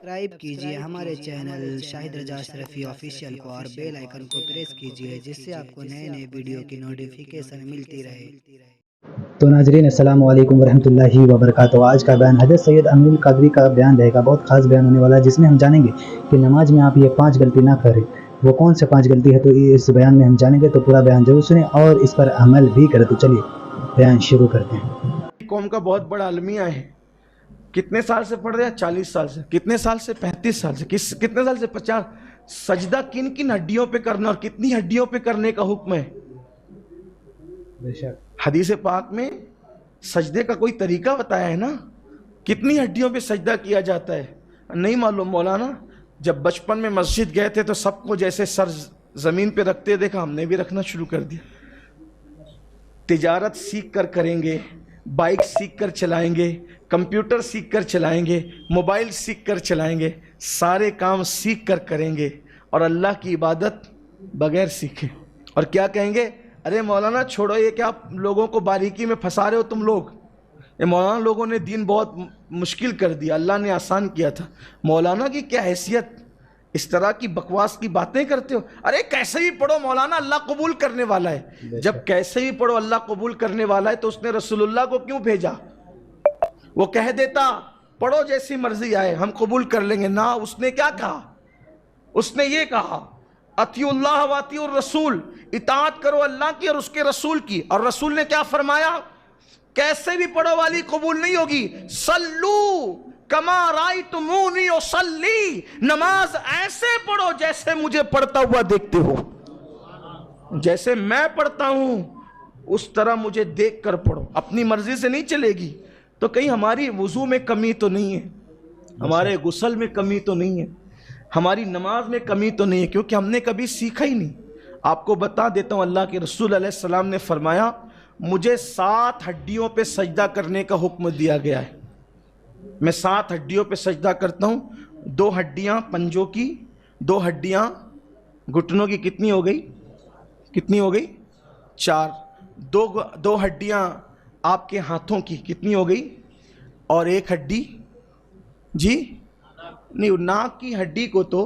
Subscribe کیجئے ہمارے channel شاہد رضا اشرفی official کو اور بیل آئیکن کو پریس کیجئے جس سے آپ کو نئے نئے ویڈیو کی نوٹیفیکیشن ملتی رہے۔ تو ناظرین السلام علیکم ورحمۃ اللہ وبرکاتہ۔ آج کا بیان حضرت سید امین القادری کا بیان رہے گا، بہت خاص بیان ہونے والا ہے، جس میں ہم جانیں گے کہ نماز میں آپ یہ 5 غلطی نہ کریں۔ وہ کون سے 5 غلطی ہے تو اس بیان میں ہم جانیں گے، تو پورا بیان ضرور سنیں اور اس پر عمل بھی کریں۔ تو چلیے بیان شروع کرتے ہیں۔ قوم کا بہت بڑا المیہ ہے۔ کتنے سال سے پڑھ رہے ہیں؟ 40 سال سے۔ کتنے سال سے؟ 35 سال سے۔ کتنے سال سے؟ 50۔ سجدہ کن کن ہڈیوں پہ کرنا اور کتنی ہڈیوں پہ کرنے کا حکم ہے؟ حدیث پاک میں سجدے کا کوئی طریقہ بتایا ہے نا، کتنی ہڈیوں پہ سجدہ کیا جاتا ہے نہیں معلوم۔ مولانا جب بچپن میں مسجد گئے تھے تو سب کو جیسے سر زمین پہ رکھتے دیکھا، ہم نے بھی رکھنا شروع کر دیا۔ تجارت سیکھ کر کریں گے، بائک سیکھ کر چلائیں گے، کمپیوٹر سیکھ کر چلائیں گے، موبائل سیکھ کر چلائیں گے، سارے کام سیکھ کر کریں گے، اور اللہ کی عبادت بغیر سیکھے۔ اور کیا کہیں گے؟ ارے مولانا چھوڑو، یہ کیا لوگوں کو باریکی میں پھنسا رہے ہو تم لوگ؟ یہ مولانا لوگوں نے دین بہت مشکل کر دیا، اللہ نے آسان کیا تھا۔ مولانا کی کیا حیثیت؟ اس طرح کی بکواس کی باتیں کرتے ہو؟ ارے کیسے بھی پڑھو مولانا، اللہ قبول کرنے والا ہے۔ جب کیسے بھی پڑھو اللہ قبول کرنے والا ہے تو اس نے رسول اللہ کو کیوں بھیجا؟ وہ کہہ دیتا پڑھو جیسی مرضی آئے ہم قبول کر لیں گے، نہ، اس نے کیا کہا؟ اس نے یہ کہا اطیعوا اللہ و اطیعوا الرسول، اطاعت کرو اللہ کی اور اس کے رسول کی۔ اور رسول نے کیا فرمایا؟ کیسے بھی پڑھو والی قبول نہیں ہوگی۔ صلو کما رأیتمونی اصلی، نماز ایسے پڑھو جیسے مجھے پڑھتا ہوا دیکھتے ہو، جیسے میں پڑھتا ہوں اس طرح مجھے دیکھ کر پڑھو، اپنی مرضی سے نہیں چلے گی۔ تو کہیں ہماری وضو میں کمی تو نہیں ہے، ہمارے غسل میں کمی تو نہیں ہے، ہماری نماز میں کمی تو نہیں ہے، کیونکہ ہم نے کبھی سیکھا ہی نہیں۔ آپ کو بتا دیتا ہوں، اللہ کے رسول علیہ السلام نے فرمایا مجھے 7 ہڈیوں پہ سجدہ کرنے کا حکم دیا گیا ہے۔ میں 7 ہڈیوں پہ سجدہ کرتا ہوں۔ 2 ہڈیاں پنجوں کی، 2 ہڈیاں گھٹنوں کی، کتنی ہو گئی؟ کتنی ہو گئی؟ 4۔ 2 ہڈیاں آپ کے ہاتھوں کی، کتنی ہو گئی؟ اور 1 ہڈی جی نہیں، ناک کی ہڈی کو تو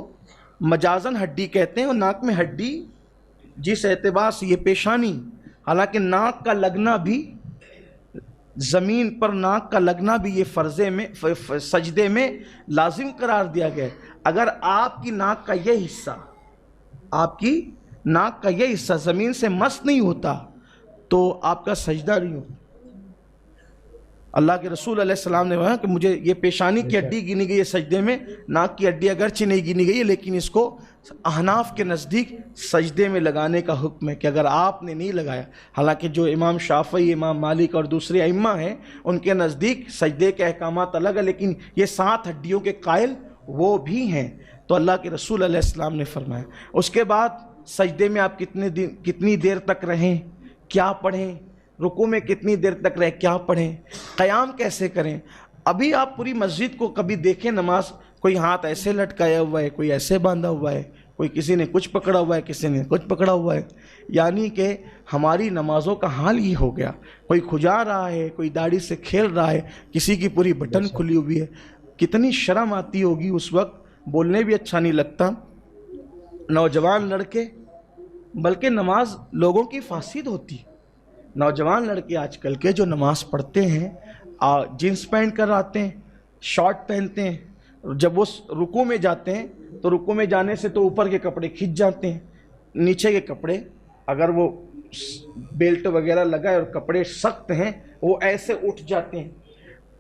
مجازن ہڈی کہتے ہیں، اور ناک میں ہڈی جس اعتبار سے یہ پیشانی، حالانکہ ناک کا لگنا بھی، زمین پر ناک کا لگنا بھی یہ فرضے میں سجدے میں لازم قرار دیا گیا ہے۔ اگر آپ کی ناک کا یہ حصہ، آپ کی ناک کا یہ حصہ زمین سے مس نہیں ہوتا تو آپ کا سجدہ نہیں ہوتا۔ اللہ کے رسول علیہ السلام نے کہا کہ مجھے یہ پیشانی کی ہڈی گنی گئی ہے سجدے میں، ناک کی ہڈی اگرچہ نہیں گنی گئی ہے، لیکن اس کو احناف کے نزدیک سجدے میں لگانے کا حکم ہے کہ اگر آپ نے نہیں لگایا، حالانکہ جو امام شافعی، امام مالک اور دوسرے ائمہ ہیں ان کے نزدیک سجدے کے احکامات الگ ہیں، لیکن یہ 7 ہڈیوں کے قائل وہ بھی ہیں۔ تو اللہ کے رسول علیہ السلام نے فرمایا۔ اس کے بعد سجدے میں آپ کتنی دیر تک رہیں، کیا پڑھیں، رکوع میں کتنی دیر تک رہیں، کیا پڑھیں، قیام کیسے کریں۔ ابھی آپ پوری مسجد کو کبھی دیکھیں، نماز کوئی ہاتھ ایسے لٹکایا ہوا ہے، کوئی ایسے باندھا ہوا ہے، کوئی کسی نے کچھ پکڑا ہوا ہے، کسی نے کچھ پکڑا ہوا ہے، یعنی کہ ہماری نمازوں کا حال یہ ہو گیا۔ کوئی کھجا رہا ہے، کوئی داڑھی سے کھیل رہا ہے، کسی کی پوری بٹن کھلی ہوئی ہے۔ کتنی شرم آتی ہوگی اس وقت، بولنے بھی اچھا نہیں لگتا۔ نوجوان لڑکے، بلکہ نماز لوگوں کی فاسد ہوتی ہے۔ نوجوان لڑکے آج کل کے جو نماز پڑھتے ہیں، جینس پہن کر آتے ہیں، شارٹ پہنتے ہیں، جب وہ رکوع میں جاتے ہیں تو رکوع میں جانے سے تو اوپر کے کپڑے کھنچ جاتے ہیں، نیچے کے کپڑے اگر وہ بیلٹ وغیرہ لگا ہے اور کپڑے سخت ہیں وہ ایسے اٹھ جاتے ہیں،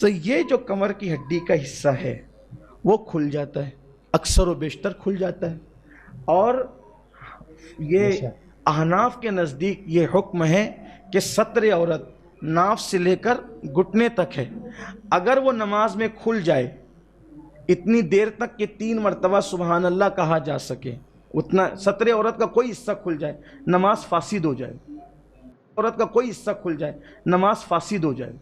تو یہ جو کمر کی ہڈی کا حصہ ہے وہ کھل جاتا ہے، اکثر و بیشتر کھل جاتا ہے۔ اور یہ احناف کے نزدیک یہ حکم ہے کہ ستر عورت ناف سے لے کر گھٹنے تک ہے، اگر وہ نماز میں کھل جائے اتنی دیر تک کہ 3 مرتبہ سبحان اللہ کہا جا سکے، اتنا ستر عورت کا کوئی حصہ کھل جائے نماز فاسد ہو جائے، عورت کا کوئی حصہ کھل جائے نماز فاسد ہو جائے،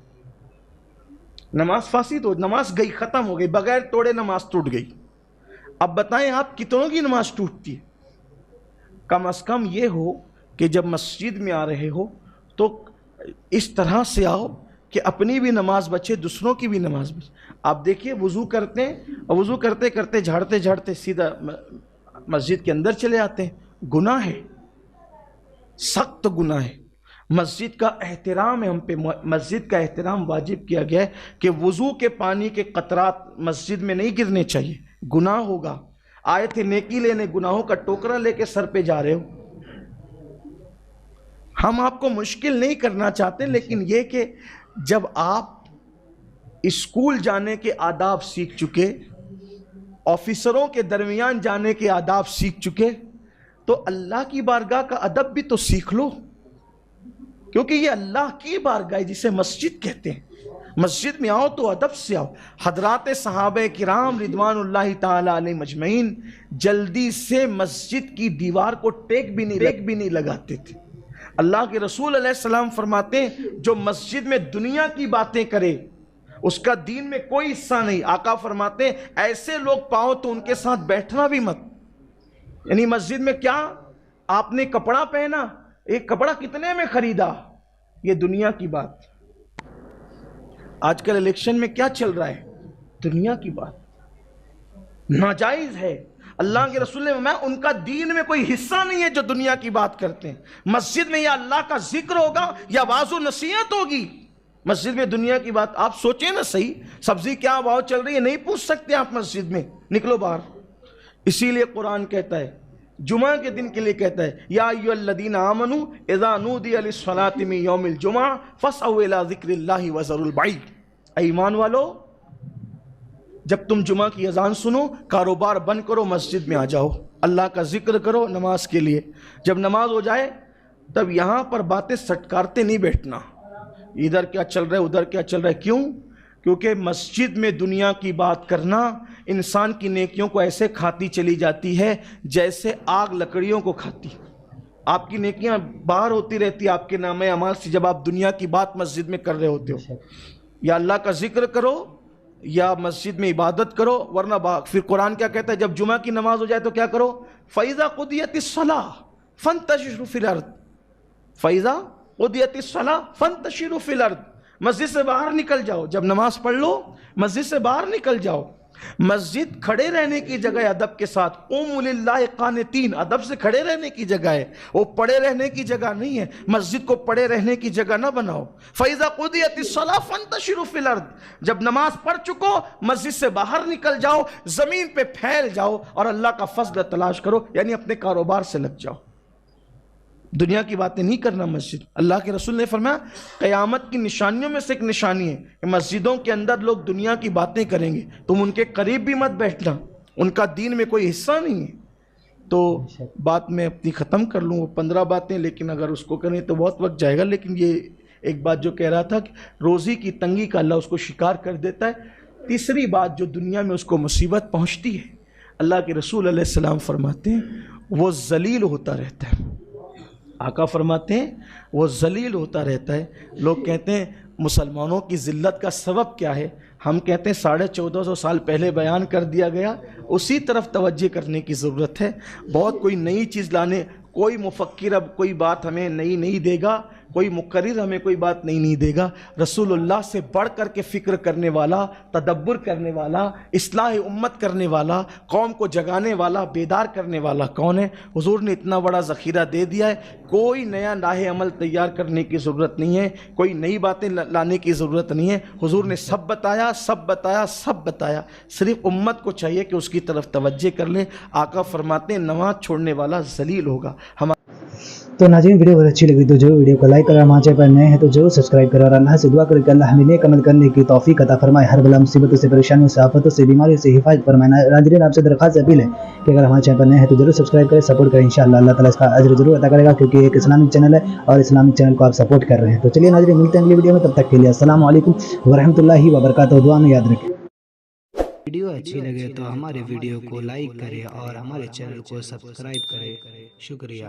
نماز فاسد ہو، نماز گئی، ختم ہو گئی، بغیر توڑے نماز ٹوٹ گئی۔ اب بتائیں آپ کتنوں کی نماز ٹوٹتی ہے؟ کم از کم یہ ہو کہ جب مسجد میں آ رہے ہو تو اس طرح سے آؤ کہ اپنی بھی نماز بچے، دوسروں کی بھی نماز بچے۔ آپ دیکھیے وضو کرتے ہیں اور وضو کرتے کرتے جھاڑتے جھاڑتے سیدھا مسجد کے اندر چلے آتے ہیں. گناہ ہے، سخت گناہ ہے. مسجد کا احترام ہے، ہم پہ مسجد کا احترام واجب کیا گیا ہے کہ وضو کے پانی کے قطرات مسجد میں نہیں گرنے چاہیے. گناہ ہوگا. آئے تھے نیکی لینے، گناہوں کا ٹوکرا لے کے سر پہ جا رہے ہو. ہم آپ کو مشکل نہیں کرنا چاہتے، لیکن یہ کہ جب آپ اسکول جانے کے آداب سیکھ چکے، آفیسروں کے درمیان جانے کے آداب سیکھ چکے، تو اللہ کی بارگاہ کا ادب بھی تو سیکھ لو، کیونکہ یہ اللہ کی بارگاہ جسے مسجد کہتے ہیں. مسجد میں آؤ تو ادب سے آؤ. حضرات صحابہ کرام رضوان اللہ تعالی علیہم اجمعین جلدی سے مسجد کی دیوار کو ٹیک بھی نہیں لگاتے تھے. اللہ کے رسول علیہ السلام فرماتے ہیں جو مسجد میں دنیا کی باتیں کرے اس کا دین میں کوئی حصہ نہیں. آقا فرماتے ہیں ایسے لوگ پاؤ تو ان کے ساتھ بیٹھنا بھی مت. یعنی مسجد میں کیا آپ نے کپڑا پہنا، ایک کپڑا کتنے میں خریدا، یہ دنیا کی بات. آج کل الیکشن میں کیا چل رہا ہے، دنیا کی بات، ناجائز ہے. اللہ کے رسول نے فرمایا ان کا دین میں کوئی حصہ نہیں ہے جو دنیا کی بات کرتے ہیں. مسجد میں یا اللہ کا ذکر ہوگا یا واعظ و نصیحت ہوگی. مسجد میں دنیا کی بات، آپ سوچیں نا صحیح، سبزی کیا بھاؤ چل رہی ہے نہیں پوچھ سکتے آپ مسجد میں، نکلو باہر. اسی لیے قرآن کہتا ہے، جمعہ کے دن کے لیے کہتا ہے یا ایھا الذین آمنوا اذا نودی للصلاۃ من یوم الجمعہ فاسعوا الی ذکر اللہ وذروا البیع. ایمان والو، جب تم جمعہ کی اذان سنو کاروبار بند کرو، مسجد میں آ جاؤ، اللہ کا ذکر کرو نماز کے لیے. جب نماز ہو جائے تب یہاں پر باتیں سٹکارتے نہیں بیٹھنا، ادھر کیا چل رہا ہے ادھر کیا چل رہا ہے. کیوں؟ کیونکہ مسجد میں دنیا کی بات کرنا انسان کی نیکیوں کو ایسے کھاتی چلی جاتی ہے جیسے آگ لکڑیوں کو کھاتی. آپ کی نیکیاں باہر ہوتی رہتی آپ کے نام اعمال سے جب آپ دنیا کی بات مسجد میں کر رہے ہوتے ہو. یا اللہ کا ذکر کرو یا مسجد میں عبادت کرو، ورنہ پھر قرآن کیا کہتا ہے جب جمعہ کی نماز ہو جائے تو کیا کرو؟ فَإِذَا قُضِيَتِ الصَّلَاةُ فَانْتَشِرُوا فِي الْأَرْضِ. فَإِذَا قُضِيَتِ الصَّلَاةُ فَانْتَشِرُوا فِي الْأَرْضِ. مسجد سے باہر نکل جاؤ، جب نماز پڑھ لو مسجد سے باہر نکل جاؤ. مسجد کھڑے رہنے کی جگہ ہے ادب کے ساتھ. قوموا للہ قانتین، ادب سے کھڑے رہنے کی جگہ ہے، وہ پڑے رہنے کی جگہ نہیں ہے. مسجد کو پڑے رہنے کی جگہ نہ بناؤ. فَإِذَا قُضِيَتِ الصَّلَاةُ فَانْتَشِرُوا فِي الْأَرْضِ. جب نماز پڑھ چکو مسجد سے باہر نکل جاؤ، زمین پہ پھیل جاؤ اور اللہ کا فضل تلاش کرو، یعنی اپنے کاروبار سے لگ جاؤ. دنیا کی باتیں نہیں کرنا مسجد. اللہ کے رسول نے فرمایا قیامت کی نشانیوں میں سے ایک نشانی ہے کہ مسجدوں کے اندر لوگ دنیا کی باتیں کریں گے، تم ان کے قریب بھی مت بیٹھنا، ان کا دین میں کوئی حصہ نہیں ہے. تو بات میں اپنی ختم کر لوں، وہ 15 باتیں، لیکن اگر اس کو کریں تو بہت وقت جائے گا. لیکن یہ ایک بات جو کہہ رہا تھا کہ روزی کی تنگی کا اللہ اس کو شکار کر دیتا ہے. تیسری بات جو دنیا میں اس کو مصیبت پہنچتی ہے، اللہ کے رسول علیہ السلام فرماتے ہیں وہ ذلیل ہوتا رہتا ہے. آقا فرماتے ہیں وہ ذلیل ہوتا رہتا ہے. لوگ کہتے ہیں مسلمانوں کی ذلت کا سبب کیا ہے؟ ہم کہتے ہیں 1450 سال پہلے بیان کر دیا گیا، اسی طرف توجہ کرنے کی ضرورت ہے. بہت کوئی نئی چیز لانے، کوئی مفکر اب کوئی بات ہمیں نئی نہیں دے گا، کوئی مقرر ہمیں کوئی بات نہیں دے گا. رسول اللہ سے بڑھ کر کے فکر کرنے والا، تدبر کرنے والا، اصلاح امت کرنے والا، قوم کو جگانے والا، بیدار کرنے والا کون ہے؟ حضور نے اتنا بڑا ذخیرہ دے دیا ہے. کوئی نیا راہ عمل تیار کرنے کی ضرورت نہیں ہے، کوئی نئی باتیں لانے کی ضرورت نہیں ہے. حضور نے سب بتایا، سب بتایا، سب بتایا. صرف امت کو چاہیے کہ اس کی طرف توجہ کر لے. آقا فرماتے ہیں نماز چھوڑنے والا ذلیل ہوگا. تو ناظرین ویڈیو بہت اچھی لگی تو ضرور ویڈیو کو لائک کریں، ہمارے چینل پر نئے ہیں تو ضرور سبسکرائب کریں اور اللہ سے دعا کریں کہ اللہ ہمیں نیک عمل کرنے کی توفیق عطا فرمائے، ہر بلا مصیبتوں سے، پریشانیوں سے، آفتوں سے، بیماریوں سے حفاظت فرمائے. ناظرین آپ سے درخواست اپیل ہے کہ اگر ہمارے چینل پر نئے ہیں تو ضرور سبسکرائب کریں، سپورٹ کریں. انشاءاللہ اللہ تعالیٰ اس کا اجر ضرور عطا کرے گا، کیونکہ ایک اسلامک چینل ہے اور اسلامک چینل کو آپ سپورٹ کر رہے ہیں. تو چلیے ناظرین ملتے ہیں اگلی ویڈیو میں، تب تک کے لیے السلام علیکم ورحمۃ اللہ وبرکاتہ. دعا میں یاد رکھیں. ویڈیو اچھی لگے تو ہمارے ویڈیو کو لائک کریں اور ہمارے چینل کو سبسکرائب کریں. شکریہ.